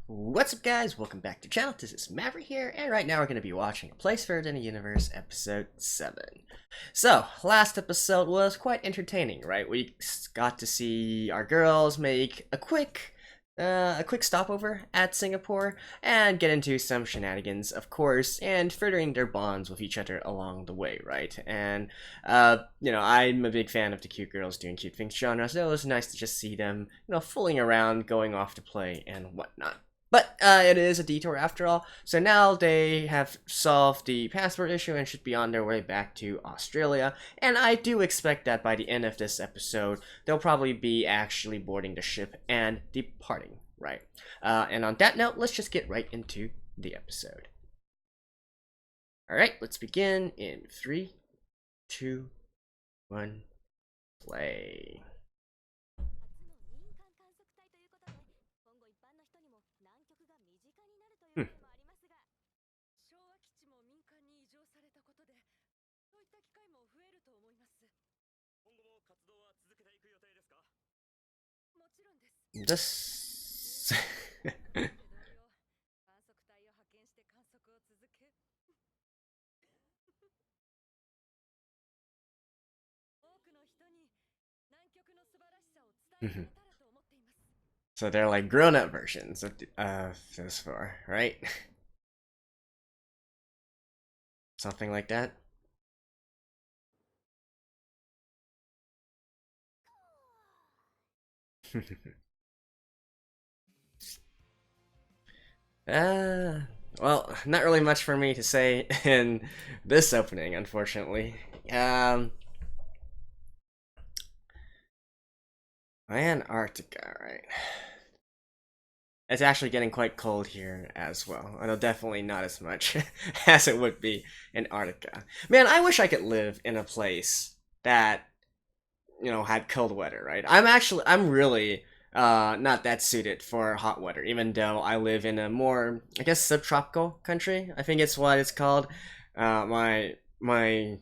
What's up, guys? Welcome back to the channel. This is Maverick here, and right now we're going to be watching A Place Further in the Universe, episode 7. So, last episode was quite entertaining, right? We got to see our girls make a quick stopover at Singapore and get into some shenanigans, of course, and furthering their bonds with each other along the way, right? And, I'm a big fan of the cute girls doing cute things genre, so it was nice to just see them, fooling around, going off to play and whatnot. But it is a detour after all, so now they have solved the passport issue and should be on their way back to Australia, and I do expect that by the end of this episode, they'll probably be actually boarding the ship and departing, right? And on that note, let's just get right into the episode. Alright, let's begin in 3, 2, 1, play. This So they're like grown-up versions of those four, right? Something like that. Well, not really much for me to say in this opening, unfortunately. Antarctica, right? It's actually getting quite cold here as well, although definitely not as much as it would be in Antarctica. Man, I wish I could live in a place that, had cold weather, right? I'm really not that suited for hot weather, even though I live in a more, I guess, subtropical country. I think it's what it's called. My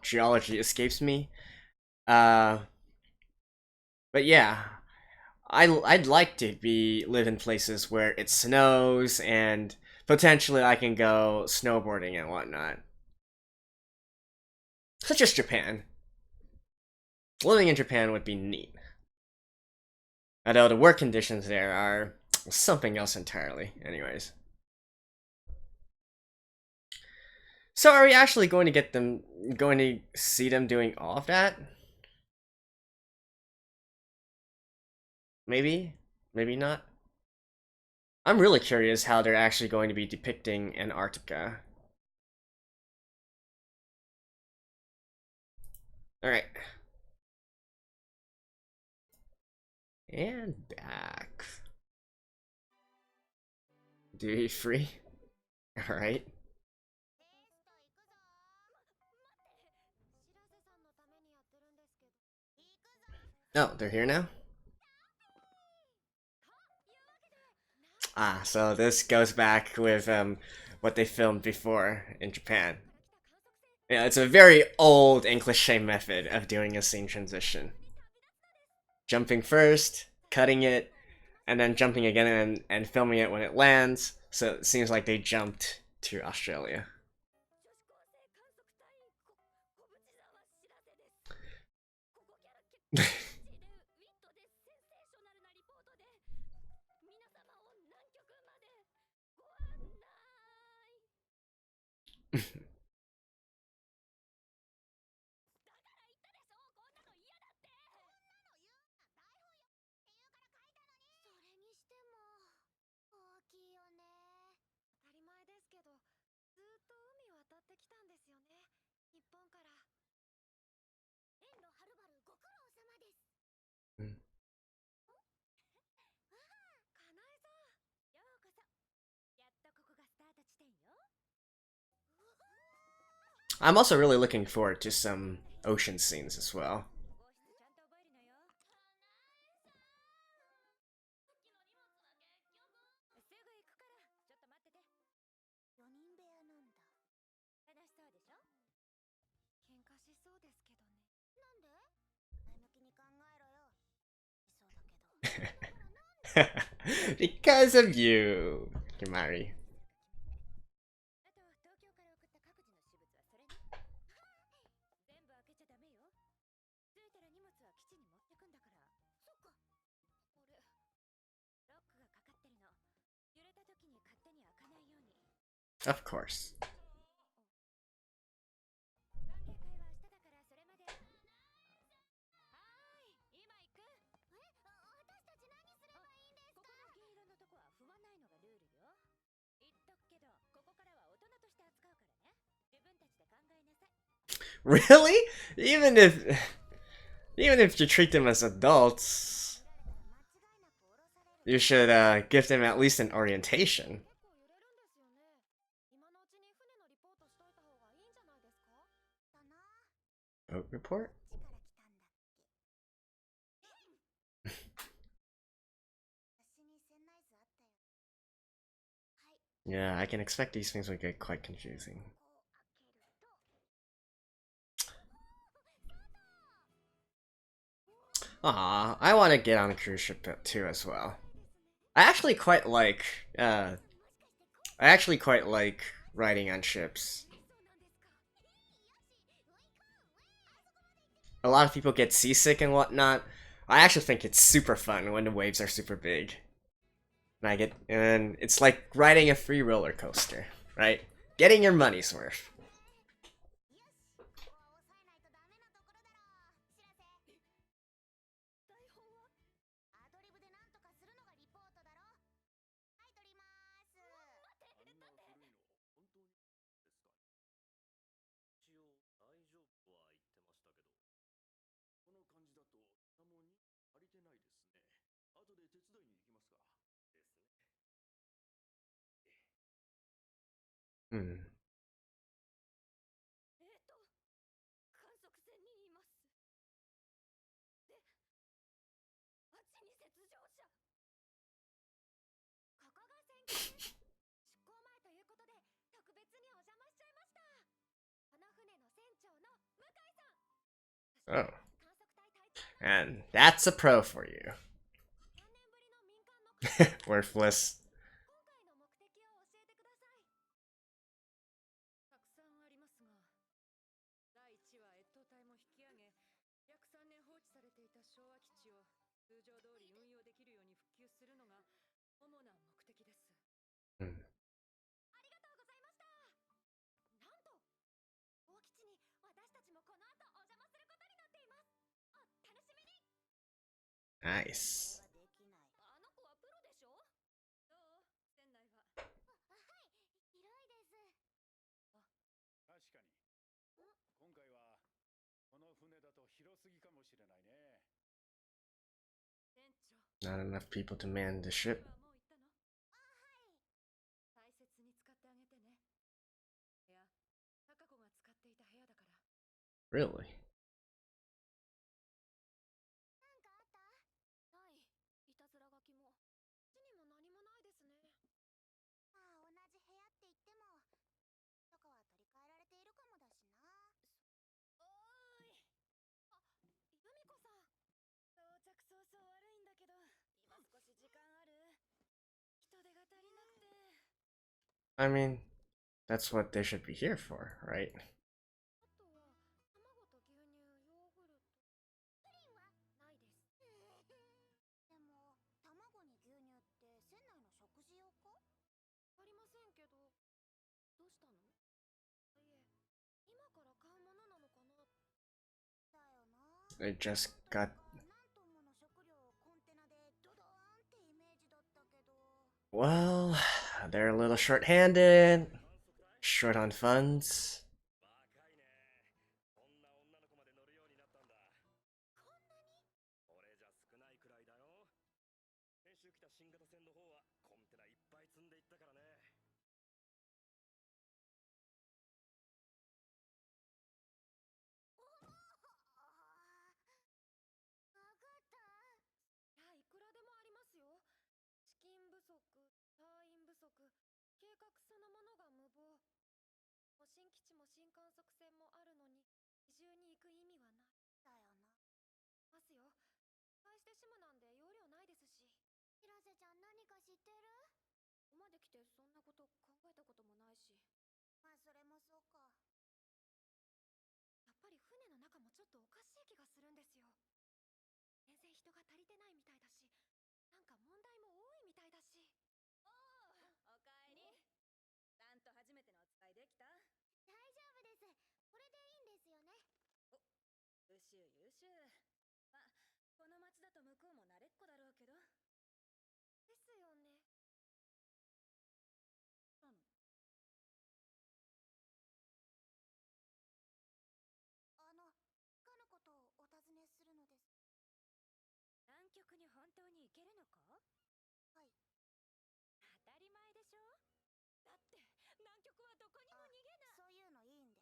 geology escapes me. But yeah, I'd like to live in places where it snows and potentially I can go snowboarding and whatnot. Such as Japan. Living in Japan would be neat. Although the work conditions there are something else entirely. Anyways. So are we actually going to see them doing all of that? Maybe? Maybe not? I'm really curious how they're actually going to be depicting Antarctica. Alright. And back. Duty free? Alright. Oh, they're here now? Ah, so this goes back with what they filmed before in Japan. Yeah, it's a very old and cliche method of doing a scene transition. Jumping first, cutting it, and then jumping again and filming it when it lands, so it seems like they jumped to Australia. I'm also really looking forward to some ocean scenes as well. Because of you. Kimari. Of course. Really? Even if you treat them as adults, you should give them at least an orientation. Boat report? Yeah, I can expect these things would get quite confusing. Aw, I want to get on a cruise ship too as well. I actually quite like riding on ships. A lot of people get seasick and whatnot. I actually think it's super fun when the waves are super big. And it's like riding a free roller coaster, right? Getting your money's worth. Hmm. Oh. And that's a pro for you. Worthless. Hmm. Nice. Not enough people to man the ship. Really? I mean, that's what they should be here for, right? They just got... Well, they're a little short-handed, short on funds. そうか。やっぱり船の中もちょっとおかしい気がするんですよ。全然人が足りてないみたいだし、なんか問題も多いみたいだし。おお、おかえり。ちゃんと初めてのお使いできた？大丈夫です。これでいいんですよね。お、優秀優秀。ま、この町だと向こうも慣れっこだろうけど。ですよね。うん。かのことをお尋ねするのです。南極に本当に行けるのか？はい。当たり前でしょ？だって南極はどこにも逃げない。そういうのいいんで。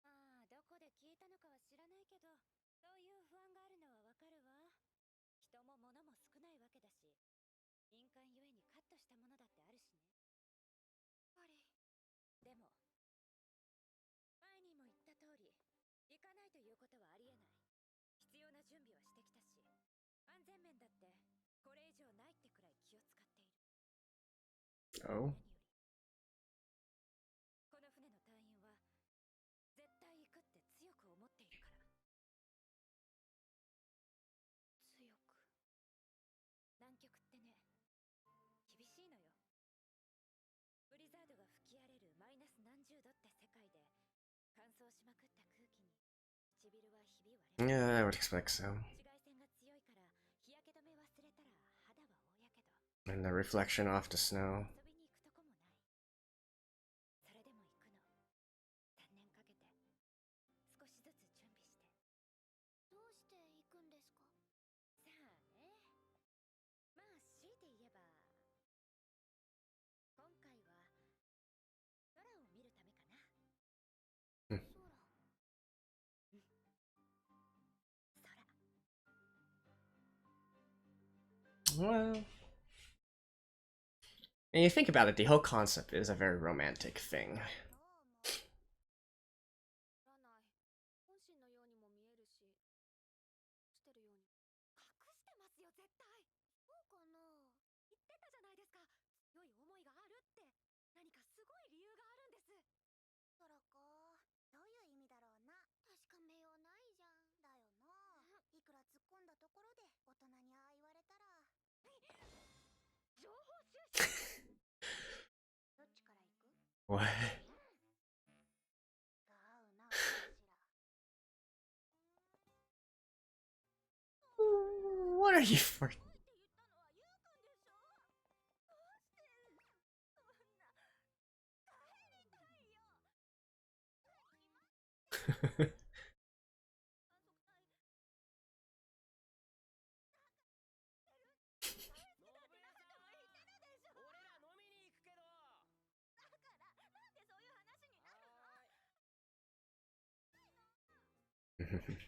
ああ、どこで聞いたのかは知らないけど、そういう不安があるのはわかるわ。人も物も少ないわけだし、民間ゆえにカットしたものだってあるしね。やっぱり。でも、前にも言った通り、行かないということはありえない。必要な準備はしてきたし、安全面だってこれ以上ないってくらい気を使っている。Oh. 何より、この船の隊員は絶対行くって強く思っているから。強く。南極ってね、厳しいのよ。ブリザードが吹き荒れるマイナス何十度って世界で、乾燥しまくった空気に唇はひび割れる。Yeah, I would expect so. 紫外線が強いから日焼け止め忘れたら肌は大やけど。 And the reflection off the snow. 遊びに行くとこもない。それでも行くの。3年かけて少しずつ準備して。どうして行くんですか？さあね。まあ強いて言えば、今回は空を見るためかな。Hmm. 空。うん、空。 Well, and you think about it, the whole concept is a very romantic thing. らない。本心のようにも見えるし、してるように。隠してますよ、絶対。そうかな。言ってたじゃないですか。強い思いがあるって。何かすごい理由があるんです。そらか。どういう意味だろうな。確かめようないじゃん。だよな。いくら突っ込んだところで大人にああ言われたら。情報収集。どっちから行く？ What? が合うな、かしら。What are you for? って言ったのはユウくんでしょ。どうしてそんな。帰りたいよ。観測隊。大好きだって何度も言ってるでしょ。俺ら飲みに行くけど。だからなんでそういう話になるの？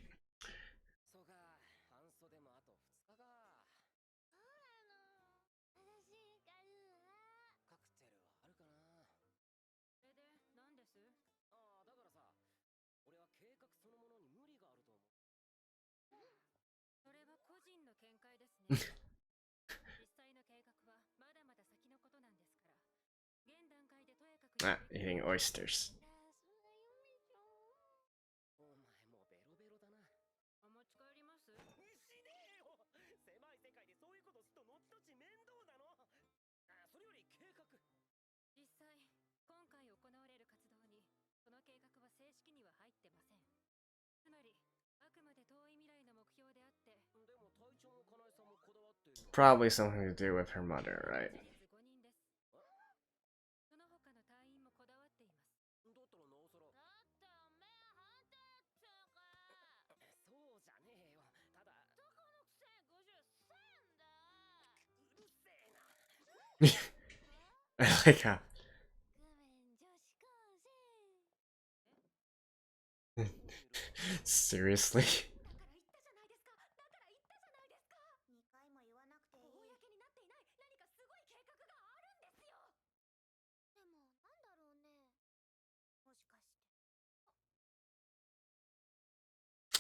そうか、半袖もあと2日か。そうなの。私かるわ。カクテルはあるかな。それで何です？ああ、だからさ、俺は計画そのものに無理があると思う。それは個人の見解ですね。実際の計画はまだまだ先のことなんですから。現段階でとやかく。Ah, eating oysters. お前もうベロベロだな。お持ち帰ります？しねえよ。狭い世界でそういうことすると後々面倒なの。あ、それより計画。実際今回行われる活動にその計画は正式には入ってません。つまりあくまで遠い未来の目標であって。でも隊長のかなえさんもこだわっている。 Probably something to do with her mother, right? 5人です。その他の隊員もこだわっています。だったらなおさら。だっておめえ反対っつうか。そうじゃねえよ。ただどこのくせ53だ。うるせえな。I like how. ごめん女子高生。Seriously? だから言ったじゃないですか。だから言ったじゃないですか。2回も言わなくていい。公になっていない何かすごい計画があるんですよ。でもなんだろうね。もしかして。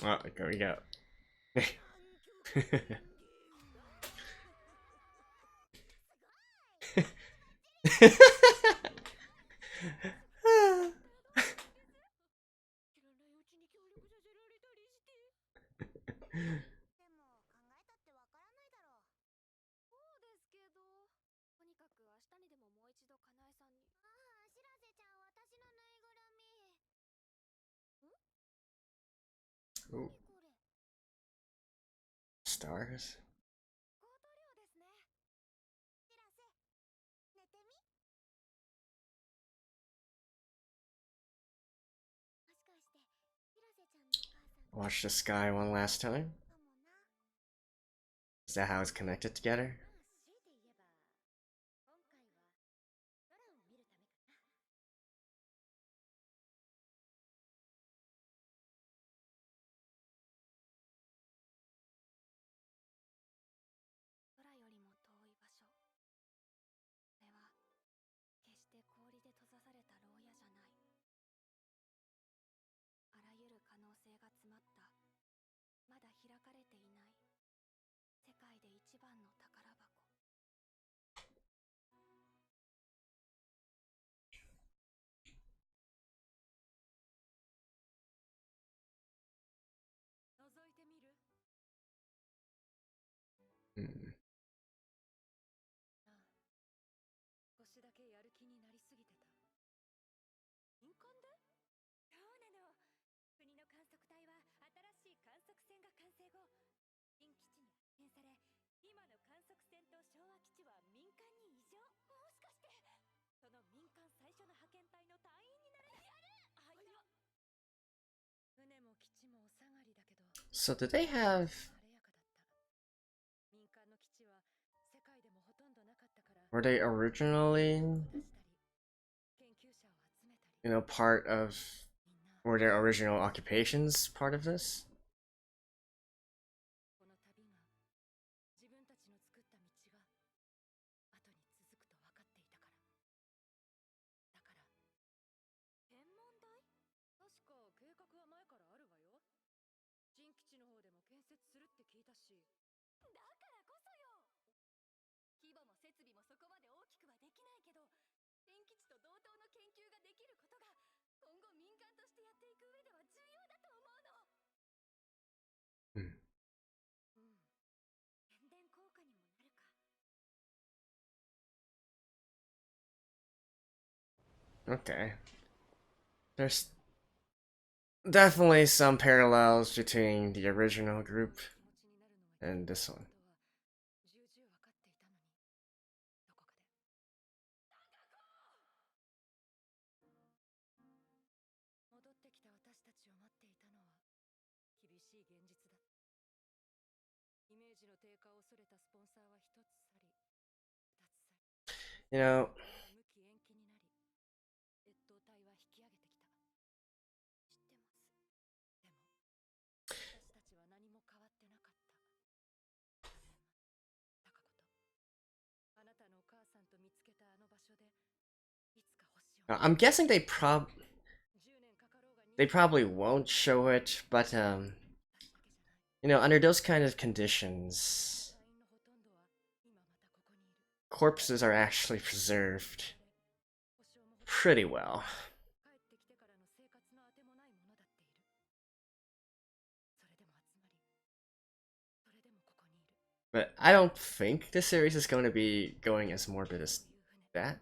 Oh, there we go. そ Ooh. Stars. Watch the sky one last time. Is that how it's connected together? Hmm. そ did they have... Were they originally, you know, part of... Were their original occupations part of this? Okay. There's definitely some parallels between the original group and this one. You know, I'm guessing they probably won't show it, but you know, under those kind of conditions, corpses are actually preserved pretty well. But I don't think this series is going to be going as morbid as that.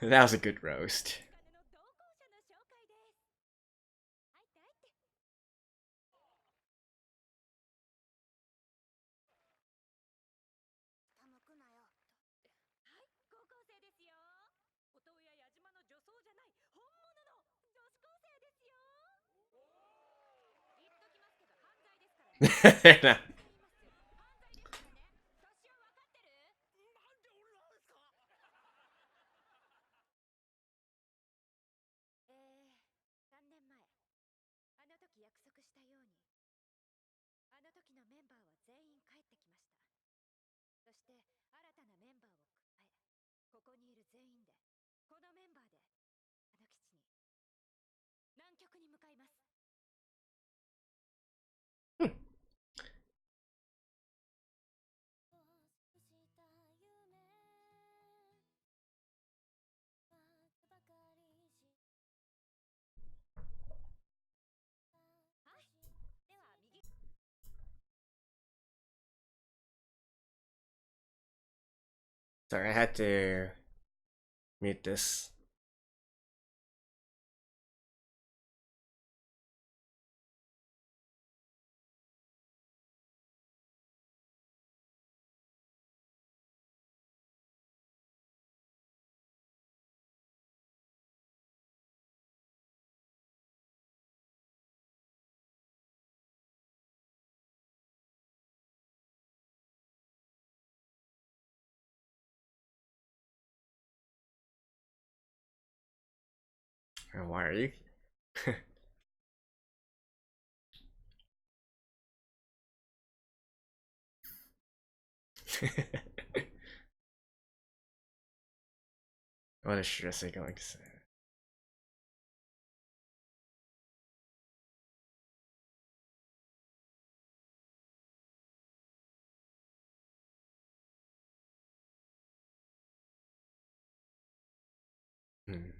That was a good roast. 3年前、あの時約束したように、あの時のメンバーは全員帰ってきました。そして新たなメンバーを加え、ここにいる全員で、このメンバーで、あの基地に、南極に向かいます。はい。では右。Sorry, I had to mute this. Why are you? What is Shirase going to say? Hmm.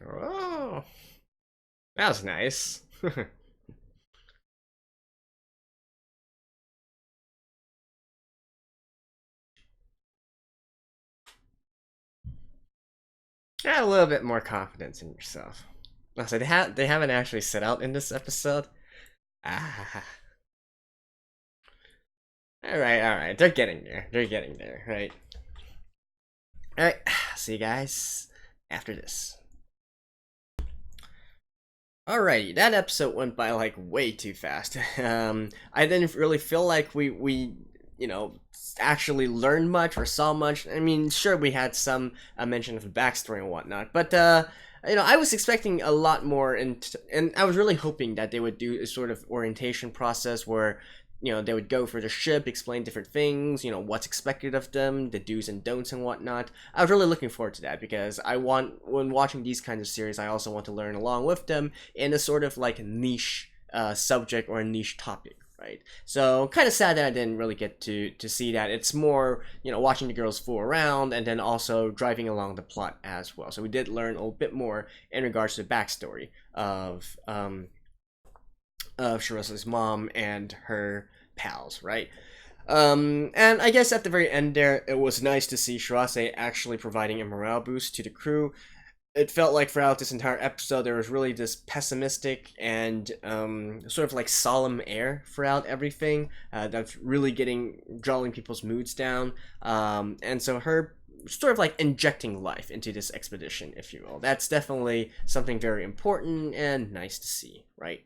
Oh, that was nice. Add a little bit more confidence in yourself. So they haven't actually set out in this episode. Ah. All right. They're getting there. They're getting there, right? All right. See you guys after this. Alrighty, that episode went by like way too fast. I didn't really feel like we you know actually learned much or saw much. I mean, sure we had some mention of the backstory and whatnot, but I was expecting a lot more, and I was really hoping that they would do a sort of orientation process where they would go for the ship, explain different things, what's expected of them, the do's and don'ts and whatnot. I was really looking forward to that because when watching these kinds of series, I also want to learn along with them in a sort of like niche subject or a niche topic. Right, so kind of sad that I didn't really get to see that. It's more watching the girls fool around and then also driving along the plot as well. So we did learn a little bit more in regards to the backstory of Shirasa's mom and her pals, right? And I guess at the very end there, it was nice to see Shirase actually providing a morale boost to the crew. It felt like throughout this entire episode, there was really this pessimistic and sort of like solemn air throughout everything that's really drawing people's moods down. And so her sort of like injecting life into this expedition, if you will. That's definitely something very important and nice to see, right?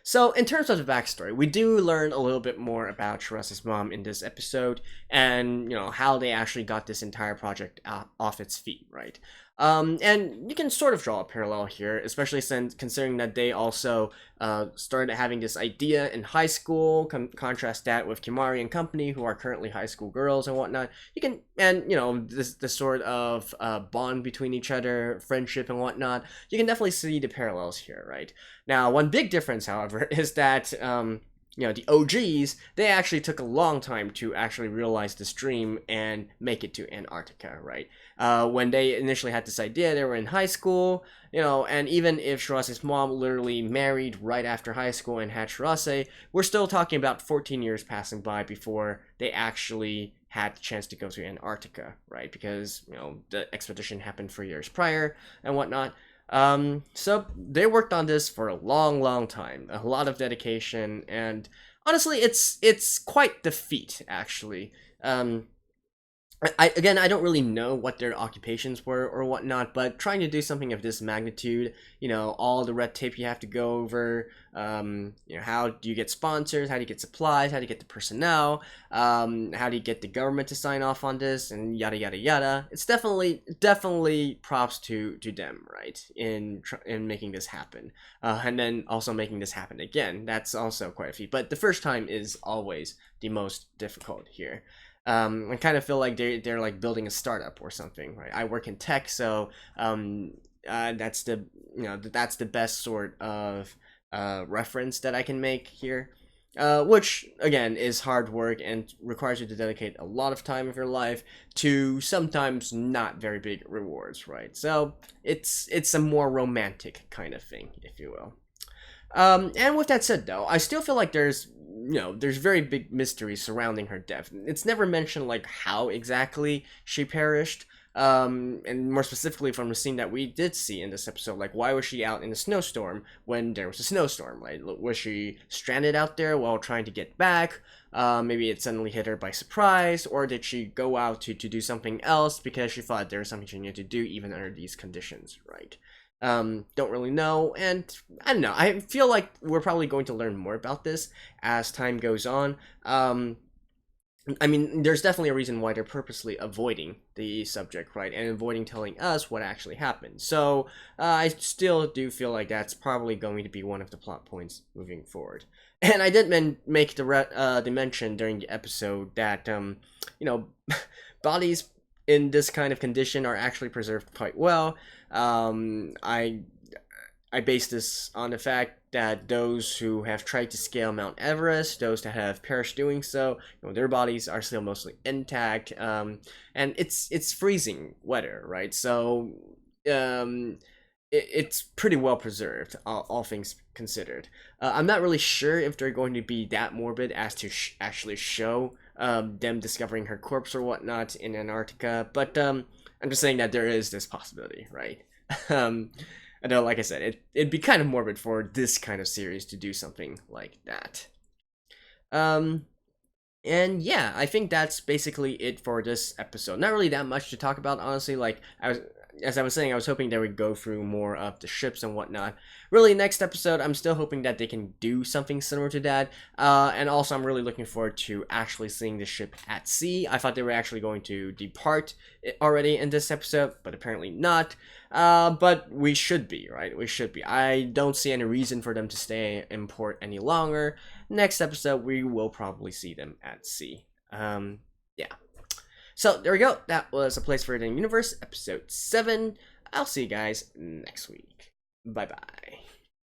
So, in terms of the backstory, we do learn a little bit more about Shirasa's mom in this episode, and how they actually got this entire project off its feet, right? And you can sort of draw a parallel here, especially since considering that they also started having this idea in high school. Contrast that with Kimari and company, who are currently high school girls and whatnot. You can, and this sort of bond between each other, friendship and whatnot. You can definitely see the parallels here, right? Now, one big difference, however, is that the OGs, they actually took a long time to actually realize this dream and make it to Antarctica, right? When they initially had this idea, they were in high school, and even if Shirase's mom literally married right after high school and had Shirase, we're still talking about 14 years passing by before they actually had the chance to go to Antarctica, right? Because the expedition happened 3 years prior and whatnot. So they worked on this for a long, long time, a lot of dedication, and honestly, it's quite the feat actually. I don't really know what their occupations were or whatnot, but trying to do something of this magnitude, all the red tape you have to go over, how do you get sponsors, how do you get supplies, how do you get the personnel, how do you get the government to sign off on this, and yada yada yada. It's definitely props to them, right, in making this happen, and then also making this happen again. That's also quite a feat, but the first time is always the most difficult here. I kind of feel like they're like building a startup or something, right? I work in tech, so that's the best sort of reference that I can make here, which again is hard work and requires you to dedicate a lot of time of your life to sometimes not very big rewards, right? So it's a more romantic kind of thing, if you will. And with that said, though, I still feel like there's very big mystery surrounding her death. It's never mentioned like how exactly she perished. And more specifically from the scene that we did see in this episode, like why was she out in a snowstorm when there was a snowstorm? Like was she stranded out there while trying to get back? Maybe it suddenly hit her by surprise, or did she go out to do something else because she thought there was something she needed to do even under these conditions, right? Don't really know, and I don't know. I feel like we're probably going to learn more about this as time goes on. I mean, there's definitely a reason why they're purposely avoiding the subject, right, and avoiding telling us what actually happened. So I still do feel like that's probably going to be one of the plot points moving forward. And I did make the mention during the episode that bodies in this kind of condition are actually preserved quite well. I base this on the fact that those who have tried to scale Mount Everest, those that have perished doing so, their bodies are still mostly intact. And it's freezing weather, right? So it's pretty well preserved, all things considered. I'm not really sure if they're going to be that morbid as to actually show them discovering her corpse or whatnot in Antarctica, but I'm just saying that there is this possibility, right? I know, like I said, it'd be kind of morbid for this kind of series to do something like that. And yeah, I think that's basically it for this episode. Not really that much to talk about, honestly. Like as I was saying, I was hoping they would go through more of the ships and whatnot. Really, next episode, I'm still hoping that they can do something similar to that. And also, I'm really looking forward to actually seeing the ship at sea. I thought they were actually going to depart already in this episode, but apparently not. But we should be, right? We should be. I don't see any reason for them to stay in port any longer. Next episode, we will probably see them at sea. Yeah. So there we go. That was A Place for It in the Universe, episode 7. I'll see you guys next week. Bye bye.